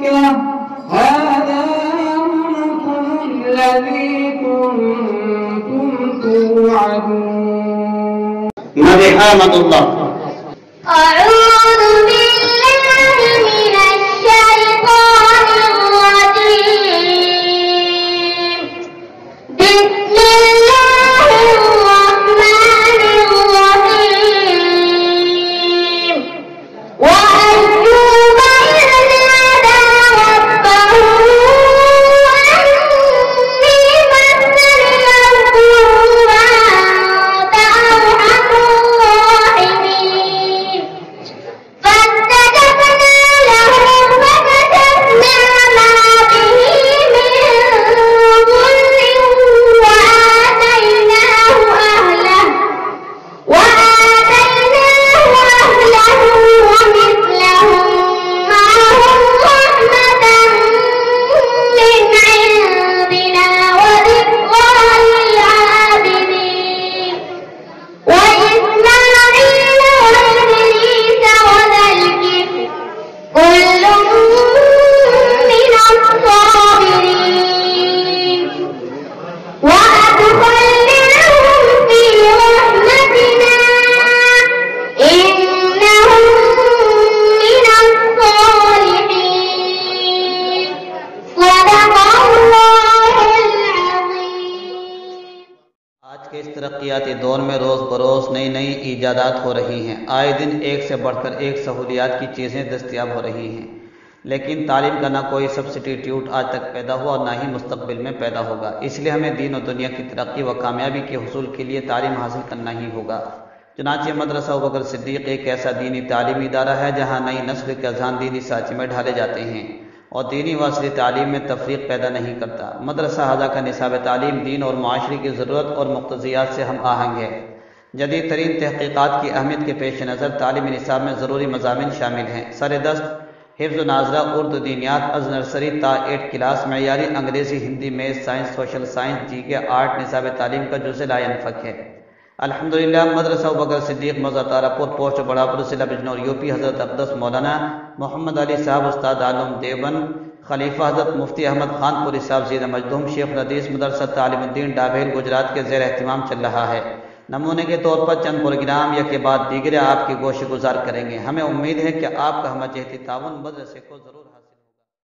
هذا يومكم الذي كنتم توعدون. مرحمة الله. أعوذ بالله من الشيطان الرجيم. بسم الله الرحمن الرحيم. وأيوب إذ نادى ربه أني مسني الضر وأنت أرحم الراحمين. فاستجبنا له فكشفنا ما به من ضر وآتيناه أهله ومثلهم معهم رحمة من عندنا وذكرى للعابدين. وإسماعيل وإدريس وذا الكفل كل من الصابرين. وأدخلناهم في رحمتنا إنهم من الصالحين. صدق الله العظيم. आज के इस तरक्याती दौर में रोज़ बरोज़ नई नई ईजादात हो रही हैं। आए दिन एक से बढ़कर एक सहूलियात की चीज़ें दस्तयाब हो रही हैं, लेकिन तालीम का ना कोई सब्सिट्यूट आज तक पैदा हुआ और ना ही मुस्तकबिल में पैदा होगा। इसलिए हमें दीन और दुनिया की तरक्की व कामयाबी के हुसूल के लिए तालीम हासिल करना ही होगा। चुनांचे मदरसा अबू बकर सिद्दीक़ एक ऐसा दीनी तालीमी इदारा है जहाँ नई नस्ल के अज़हान दीनी साँचे में ढाले जाते हैं और दीनी व असली तालीम में तफरीक पैदा नहीं करता। मदरसा हाजा का निसाब तालीम दीन और माशरे की ज़रूरत और मुक़्तज़ियात से हम आहंग है। जदीद तरीन तहक़ीक़ात की अहमियत के पेश नज़र तालीमी निसाब में ज़रूरी मज़ामिन शामिल हैं। सरदस्त हिफ्ज़ नाज़रा उर्दू दीनियात अज़ नर्सरी ता 8 क्लास, मेयारी अंग्रेज़ी, Hindi, math, science, social science, GK, art निसाब तालीम का जुज़ ला यनफ़क है। अल्हम्दुलिल्लाह मदरसा अबू बकर सिद्दीक़ मौज़ा तारापुर पोस्ट बड़ापुर जिला बिजनौर यूपी हज़रत अक़दस मौलाना मोहम्मद अली साहब उस्ताद आलम देवबंद खलीफा हज़रत मुफ्ती अहमद खानपुरी साहब ज़ीद मजदूम शेख हदीस मदरसा तालीमुद्दीन डाबेल गुजरात के ज़ेर एहतिमाम चल रहा है। नमूने के तौर पर चंद प्रोग्राम या के बाद दीगर आपकी गोश गुजार करेंगे। हमें उम्मीद है कि आपका हम जहती ताउन मदरसे को ज़रूर